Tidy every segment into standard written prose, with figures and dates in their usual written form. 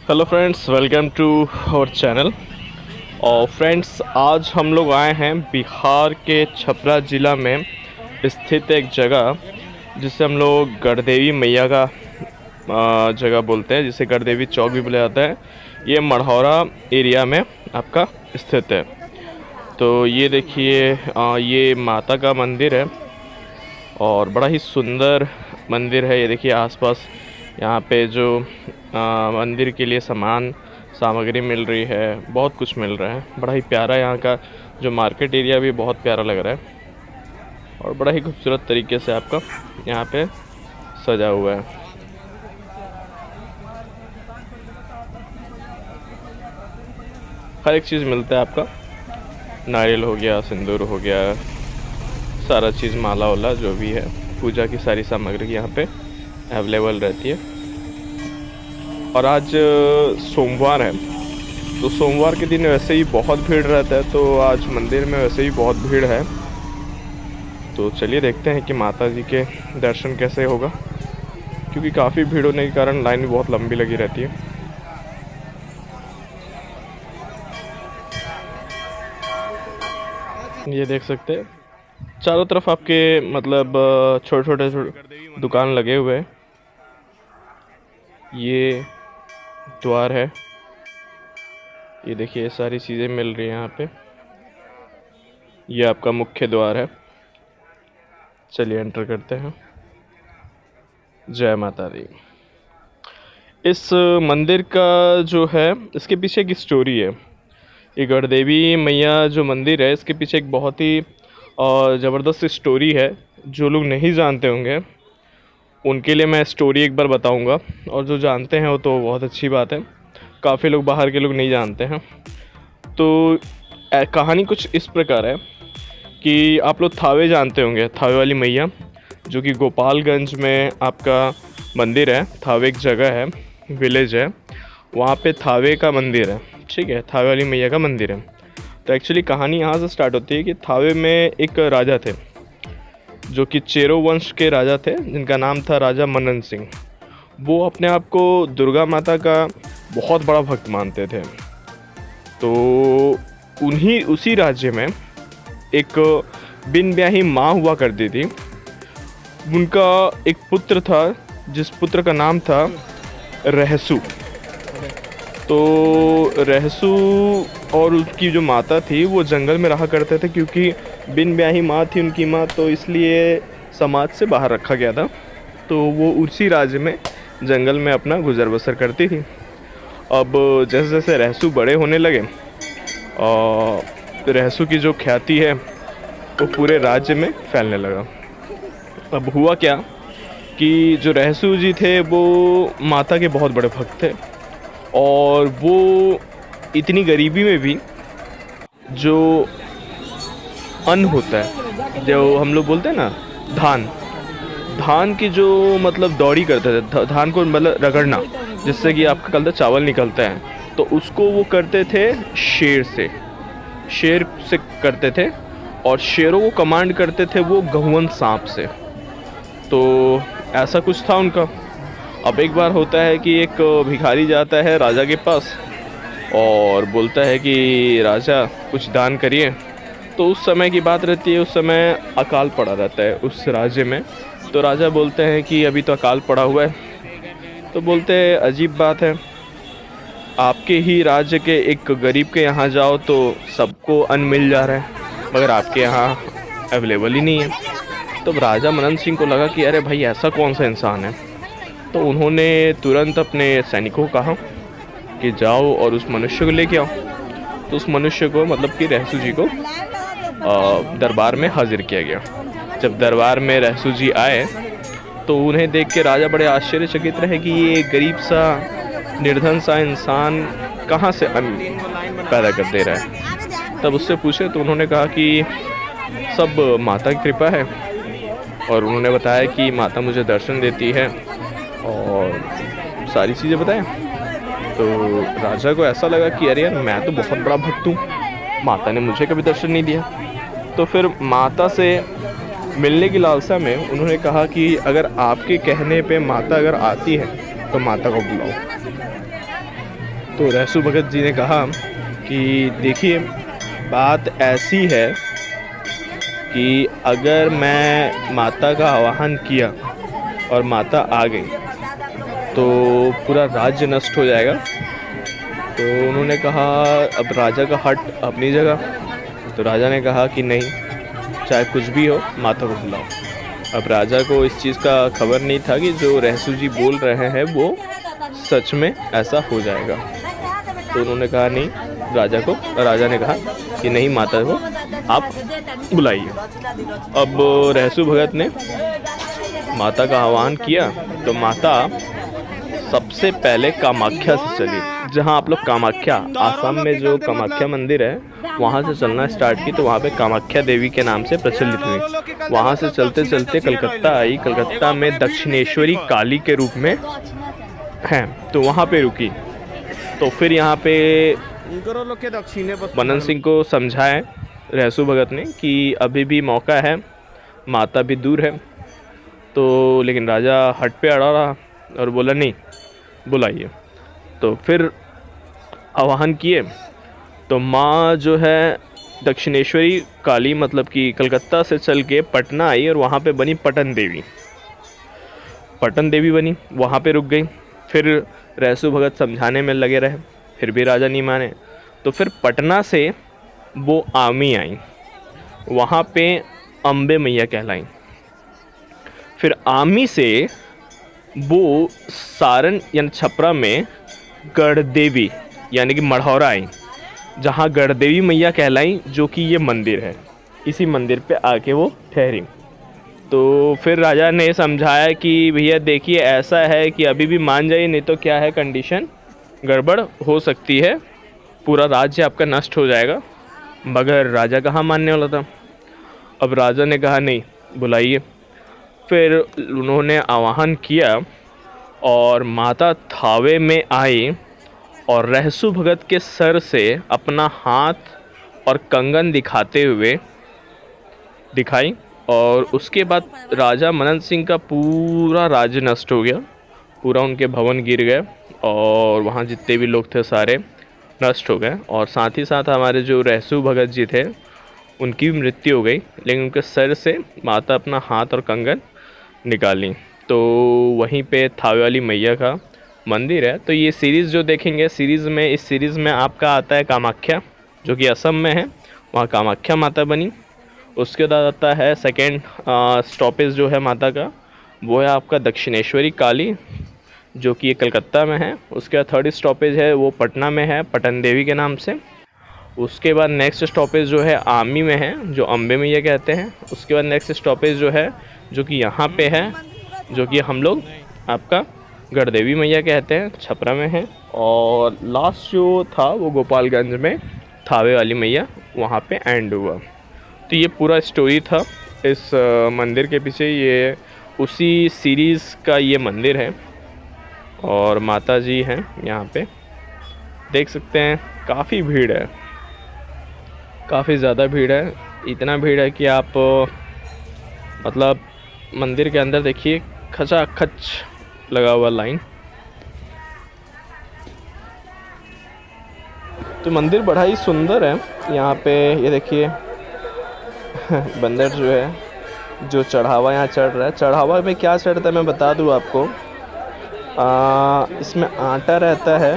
Hello friends, welcome to our channel. और friends, आज हम लोग आए हैं बिहार के छपरा ज़िला में स्थित एक जगह जिसे हम लोग गढ़देवी मैया का जगह बोलते हैं, जिसे गढ़देवी चौक भी बोला जाता है। ये मढ़ौरा एरिया में आपका स्थित है। तो ये देखिए, ये माता का मंदिर है और बड़ा ही सुंदर मंदिर है। ये देखिए आसपास यहाँ पे जो मंदिर के लिए सामग्री मिल रही है, बहुत कुछ मिल रहा है। बड़ा ही प्यारा यहाँ का जो मार्केट एरिया भी बहुत प्यारा लग रहा है और बड़ा ही खूबसूरत तरीके से आपका यहाँ पे सजा हुआ है। हर एक चीज़ मिलता है आपका, नारियल हो गया, सिंदूर हो गया, सारा चीज़, माला वाला जो भी है, पूजा की सारी सामग्री यहाँ पे अवेलेबल रहती है। और आज सोमवार है, तो सोमवार के दिन वैसे ही बहुत भीड़ रहता है, तो आज मंदिर में वैसे ही बहुत भीड़ है। तो चलिए देखते हैं कि माता जी के दर्शन कैसे होगा, क्योंकि काफ़ी भीड़ होने के कारण लाइन भी बहुत लंबी लगी रहती है। ये देख सकते हैं चारों तरफ आपके मतलब छोटे छोटे दुकान लगे हुए हैं। ये द्वार है, ये देखिए सारी चीज़ें मिल रही हैं यहाँ पे। ये आपका मुख्य द्वार है। चलिए एंटर करते हैं। जय माता दी। इस मंदिर का जो है, इसके पीछे एक स्टोरी है। ये गढ़देवी मैया जो मंदिर है, इसके पीछे एक बहुत ही ज़बरदस्त स्टोरी है। जो लोग नहीं जानते होंगे उनके लिए मैं स्टोरी एक बार बताऊंगा, और जो जानते हैं वो तो बहुत अच्छी बात है। काफ़ी लोग, बाहर के लोग नहीं जानते हैं। तो कहानी कुछ इस प्रकार है कि आप लोग थावे जानते होंगे, थावे वाली मैया, जो कि गोपालगंज में आपका मंदिर है। थावे एक जगह है, विलेज है, वहाँ पे थावे का मंदिर है। ठीक है, थावे वाली मैया का मंदिर है। तो एक्चुअली कहानी यहाँ से स्टार्ट होती है कि थावे में एक राजा थे, जो कि चेरो वंश के राजा थे, जिनका नाम था राजा मनन सिंह। वो अपने आप को दुर्गा माता का बहुत बड़ा भक्त मानते थे। तो उसी राज्य में एक बिन ब्याही माँ हुआ करती थी। उनका एक पुत्र था, जिस पुत्र का नाम था रहसु। तो रहसु और उसकी जो माता थी वो जंगल में रहा करते थे, क्योंकि बिन ब्याही माँ थी उनकी माँ, तो इसलिए समाज से बाहर रखा गया था। तो वो उसी राज्य में जंगल में अपना गुजर बसर करती थी। अब जैसे जैसे रहसु बड़े होने लगे, और रहसु की जो ख्याति है वो पूरे राज्य में फैलने लगा। अब हुआ क्या कि जो रहसु जी थे वो माता के बहुत बड़े भक्त थे, और वो इतनी गरीबी में भी जो अन्न होता है, जो हम लोग बोलते हैं ना धान की जो मतलब दौड़ी करते थे, धान को मतलब रगड़ना, जिससे कि आपका कल चावल निकलता है, तो उसको वो करते थे शेर से करते थे, और शेरों को कमांड करते थे वो गहुवन सांप से। तो ऐसा कुछ था उनका। अब एक बार होता है कि एक भिखारी जाता है राजा के पास और बोलता है कि राजा कुछ दान करिए। तो उस समय की बात रहती है, उस समय अकाल पड़ा रहता है उस राज्य में। तो राजा बोलते हैं कि अभी तो अकाल पड़ा हुआ है। तो बोलते हैं अजीब बात है, आपके ही राज्य के एक गरीब के यहाँ जाओ तो सबको अन्न मिल जा रहा है, मगर आपके यहाँ अवेलेबल ही नहीं है। तो राजा मनन सिंह को लगा कि अरे भाई, ऐसा कौन सा इंसान है। तो उन्होंने तुरंत अपने सैनिकों को कहा कि जाओ और उस मनुष्य को लेके आओ। तो उस मनुष्य को, मतलब कि रहसु जी को, दरबार में हाजिर किया गया। जब दरबार में रहसु जी आए तो उन्हें देख के राजा बड़े आश्चर्यचकित रहे कि ये गरीब सा, निर्धन सा इंसान कहाँ से अन्न पैदा कर दे रहा है। तब उससे पूछे तो उन्होंने कहा कि सब माता की कृपा है, और उन्होंने बताया कि माता मुझे दर्शन देती है और सारी चीज़ें बताएं। तो राजा को ऐसा लगा कि अरे यार, मैं तो बहुत बड़ा भक्त हूँ, माता ने मुझे कभी दर्शन नहीं दिया। तो फिर माता से मिलने की लालसा में उन्होंने कहा कि अगर आपके कहने पे माता अगर आती है तो माता को बुलाओ। तो रहसु भगत जी ने कहा कि देखिए, बात ऐसी है कि अगर मैं माता का आवाहन किया और माता आ गई तो पूरा राज्य नष्ट हो जाएगा। तो उन्होंने कहा अब राजा का हट अपनी जगह। तो राजा ने कहा कि नहीं, चाहे कुछ भी हो माता को बुलाओ। अब राजा को इस चीज़ का खबर नहीं था कि जो रहसु जी बोल रहे हैं वो सच में ऐसा हो जाएगा। तो उन्होंने कहा नहीं, राजा ने कहा कि नहीं, माता को आप बुलाइए। अब रहसु भगत ने माता का आह्वान किया तो माता सबसे पहले कामाख्या से चली। जहां आप लोग कामाख्या, आसाम में जो कामाख्या मंदिर है वहां से चलना स्टार्ट की, तो वहां पे कामाख्या देवी के नाम से प्रचलित हुई। वहां से चलते चलते कलकत्ता आई। कलकत्ता में दक्षिणेश्वरी काली के रूप में हैं, तो वहां पे रुकी। तो फिर यहाँ पे मनन सिंह को समझाए रहसु भगत ने कि अभी भी मौका है, माता भी दूर है। तो लेकिन राजा हट पे अड़ा रहा और बोला नहीं, बुलाइए। तो फिर आवाहन किए तो माँ जो है दक्षिणेश्वरी काली, मतलब कि कलकत्ता से चल के पटना आई और वहाँ पे बनी पटन देवी। पटन देवी बनी, वहाँ पे रुक गई। फिर रहसु भगत समझाने में लगे रहे, फिर भी राजा नहीं माने। तो फिर पटना से वो आमी आई, वहाँ पे अम्बे मैया कहलाई। फिर आमी से वो सारन यानी छपरा में गढ़देवी यानी कि मढ़ौरा आई, जहाँ गढ़देवी मैया कहलाई, जो कि ये मंदिर है। इसी मंदिर पे आके वो ठहरी। तो फिर राजा ने समझाया कि भैया देखिए, ऐसा है कि अभी भी मान जाइए, नहीं तो क्या है, कंडीशन गड़बड़ हो सकती है, पूरा राज्य आपका नष्ट हो जाएगा। मगर राजा कहाँ मानने वाला था। अब राजा ने कहा नहीं, बुलाइए। फिर उन्होंने आवाहन किया और माता थावे में आई और रहसु भगत के सर से अपना हाथ और कंगन दिखाई। और उसके बाद राजा मनन सिंह का पूरा राज्य नष्ट हो गया, पूरा उनके भवन गिर गए और वहाँ जितने भी लोग थे सारे नष्ट हो गए। और साथ ही साथ हमारे जो रहसु भगत जी थे उनकी भी मृत्यु हो गई, लेकिन उनके सर से माता अपना हाथ और कंगन निकाली। तो वहीं पे थावे वाली मैया का मंदिर है। तो ये सीरीज़ जो देखेंगे, इस सीरीज़ में आपका आता है कामाख्या, जो कि असम में है, वहाँ कामाख्या माता बनी। उसके बाद आता है सेकेंड स्टॉपेज जो है माता का, वो है आपका दक्षिणेश्वरी काली, जो कि ये कलकत्ता में है। उसके बाद थर्ड स्टॉपेज है वो पटना में है, पटन देवी के नाम से। उसके बाद नेक्स्ट स्टॉपेज जो है आमी में है, जो अम्बे मैया कहते हैं। उसके बाद नेक्स्ट स्टॉपेज जो है, जो कि यहाँ पे है, जो कि हम लोग आपका गढ़देवी मैया कहते हैं, छपरा में है। और लास्ट जो था वो गोपालगंज में थावे वाली मैया, वहाँ पे एंड हुआ। तो ये पूरा स्टोरी था इस मंदिर के पीछे। ये उसी सीरीज़ का ये मंदिर है और माता जी हैं यहाँ पे, देख सकते हैं। काफ़ी भीड़ है, काफ़ी ज़्यादा भीड़ है। इतना भीड़ है कि आप मतलब मंदिर के अंदर देखिए, खचाखच लगा हुआ लाइन। तो मंदिर बड़ा ही सुंदर है। यहाँ पे ये देखिए बंदर जो है, जो चढ़ावा यहाँ चढ़ रहा है। चढ़ावा में क्या चढ़ता है मैं बता दूँ आपको। इसमें आटा रहता है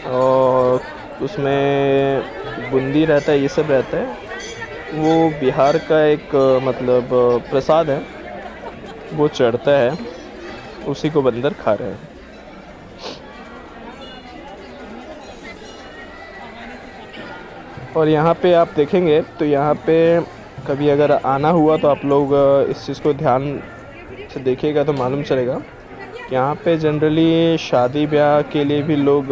और उसमें बूंदी रहता है, ये सब रहता है। वो बिहार का एक मतलब प्रसाद है, वो चढ़ता है, उसी को बंदर खा रहे हैं। और यहाँ पे आप देखेंगे तो यहाँ पे कभी अगर आना हुआ तो आप लोग इस चीज़ को ध्यान से देखिएगा तो मालूम चलेगा कि यहाँ पे जनरली शादी ब्याह के लिए भी लोग,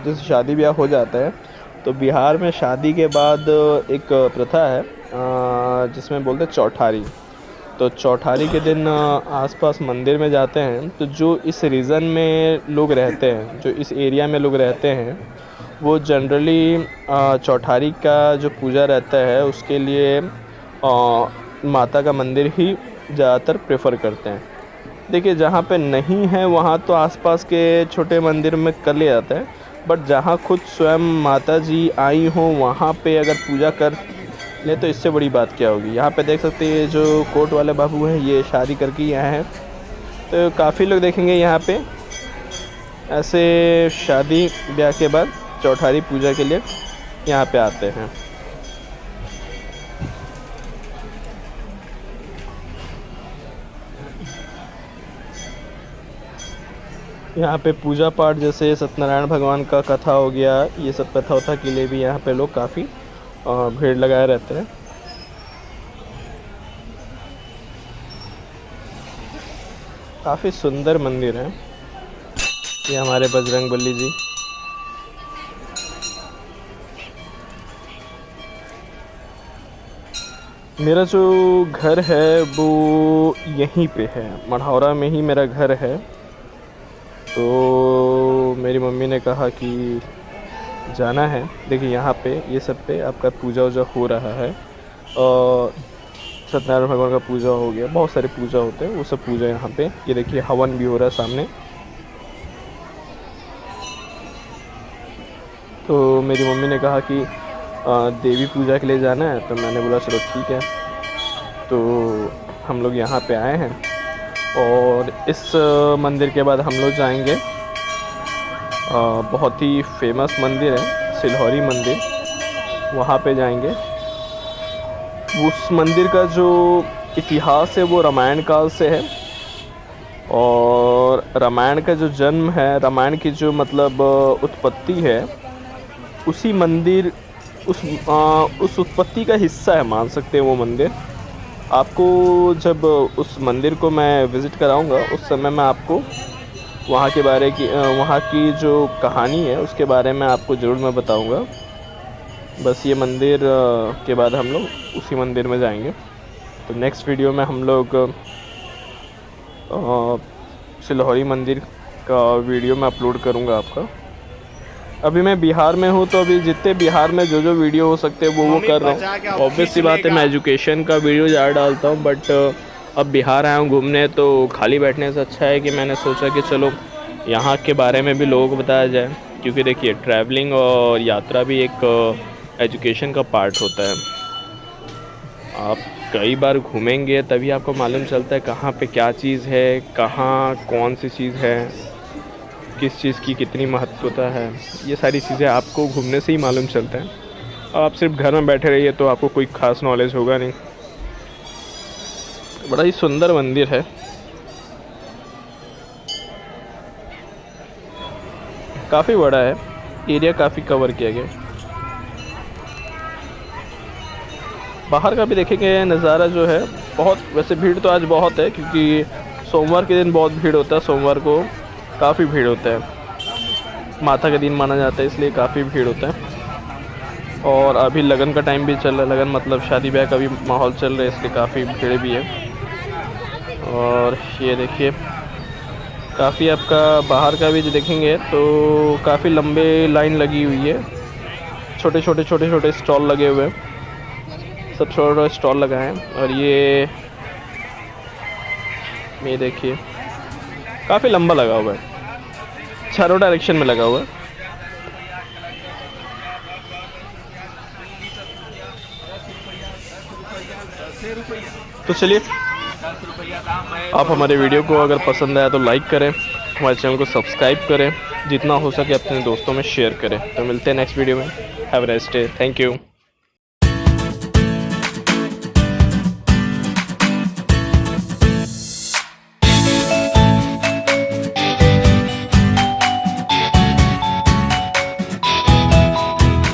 जैसे शादी ब्याह हो जाता है तो बिहार में शादी के बाद एक प्रथा है जिसमें बोलते हैं चौठारी। तो चौठारी के दिन आसपास मंदिर में जाते हैं। तो जो इस रीजन में लोग रहते हैं, जो इस एरिया में लोग रहते हैं, वो जनरली चौठारी का जो पूजा रहता है उसके लिए माता का मंदिर ही ज़्यादातर प्रेफर करते हैं। देखिए जहाँ पे नहीं है वहाँ तो आसपास के छोटे मंदिर में कर लिया जाता है, बट जहाँ खुद स्वयं माता जी आई हों वहाँ पे अगर पूजा कर ले तो इससे बड़ी बात क्या होगी। यहाँ पे देख सकते हैं जो कोट वाले बाबू हैं ये शादी करके ही आए हैं, तो काफ़ी लोग देखेंगे यहाँ पे ऐसे शादी ब्याह के बाद चौठारी पूजा के लिए यहाँ पे आते हैं। यहाँ पे पूजा पाठ जैसे सत्यनारायण भगवान का कथा हो गया, ये सब कथा उथा के लिए भी यहाँ पे लोग काफ़ी भीड़ लगाए रहते हैं। काफ़ी सुंदर मंदिर है ये हमारे बजरंगबली जी। मेरा जो घर है वो यहीं पे है, मढ़ौरा में ही मेरा घर है। तो मेरी मम्मी ने कहा कि जाना है। देखिए यहाँ पे ये सब पे आपका पूजा वूजा हो रहा है और सत्यनारायण भगवान का पूजा हो गया, बहुत सारे पूजा होते हैं, वो सब पूजा यहाँ पे। ये देखिए हवन भी हो रहा है सामने। तो मेरी मम्मी ने कहा कि देवी पूजा के लिए जाना है, तो मैंने बोला चलो ठीक है। तो हम लोग यहाँ पे आए हैं और इस मंदिर के बाद हम लोग जाएंगे, बहुत ही फेमस मंदिर है सिलहरी मंदिर, वहाँ पे जाएंगे। उस मंदिर का जो इतिहास है वो रामायण काल से है और रामायण का जो जन्म है, रामायण की जो मतलब उत्पत्ति है, उसी मंदिर उस उत्पत्ति का हिस्सा है, मान सकते हैं वो मंदिर। आपको जब उस मंदिर को मैं विज़िट कराऊंगा उस समय मैं आपको वहाँ के बारे की वहाँ की जो कहानी है उसके बारे में आपको ज़रूर मैं बताऊंगा। बस ये मंदिर के बाद हम लोग उसी मंदिर में जाएंगे। तो नेक्स्ट वीडियो में हम लोग सिलहरी मंदिर का वीडियो मैं अपलोड करूँगा आपका। अभी मैं बिहार में हूँ, तो अभी जितने बिहार में जो वीडियो हो सकते हैं वो कर रहा हूँ। ऑब्वियस सी बात है मैं एजुकेशन का वीडियो ज़्यादा डालता हूँ, बट अब बिहार आया हूँ घूमने, तो खाली बैठने से अच्छा है कि मैंने सोचा कि चलो यहाँ के बारे में भी लोगों को बताया जाए। क्योंकि देखिए ट्रैवलिंग और यात्रा भी एक एजुकेशन का पार्ट होता है। आप कई बार घूमेंगे तभी आपको मालूम चलता है कहाँ पे क्या चीज़ है, कहाँ कौन सी चीज़ है, किस चीज़ की कितनी महत्वता है। ये सारी चीज़ें आपको घूमने से ही मालूम चलता है। आप सिर्फ घर में बैठे रहिए तो आपको कोई ख़ास नॉलेज होगा नहीं। बड़ा ही सुंदर मंदिर है। काफ़ी बड़ा है, एरिया काफ़ी कवर किया गया। बाहर का भी देखेंगे नज़ारा जो है, बहुत वैसे भीड़ तो आज बहुत है क्योंकि सोमवार के दिन बहुत भीड़ होता है। सोमवार को काफ़ी भीड़ होता है, माता का दिन माना जाता है इसलिए काफ़ी भीड़ होता है। और अभी लगन का टाइम भी चल रहा है, लगन मतलब शादी ब्याह का भी माहौल चल रहा है, इसलिए काफ़ी भीड़ भी है। और ये देखिए काफ़ी आपका बाहर का भी देखेंगे तो काफ़ी लंबे लाइन लगी हुई है, छोटे छोटे स्टॉल लगे हुए हैं, सब छोटे स्टॉल लगाए हैं। और ये देखिए काफ़ी लंबा लगा हुआ है, चारों डायरेक्शन में लगा हुआ है। तो चलिए, आप हमारे वीडियो को अगर पसंद आया तो लाइक करें, हमारे चैनल को सब्सक्राइब करें, जितना हो सके अपने दोस्तों में शेयर करें। तो मिलते हैं नेक्स्ट वीडियो में। Have a nice day, thank you.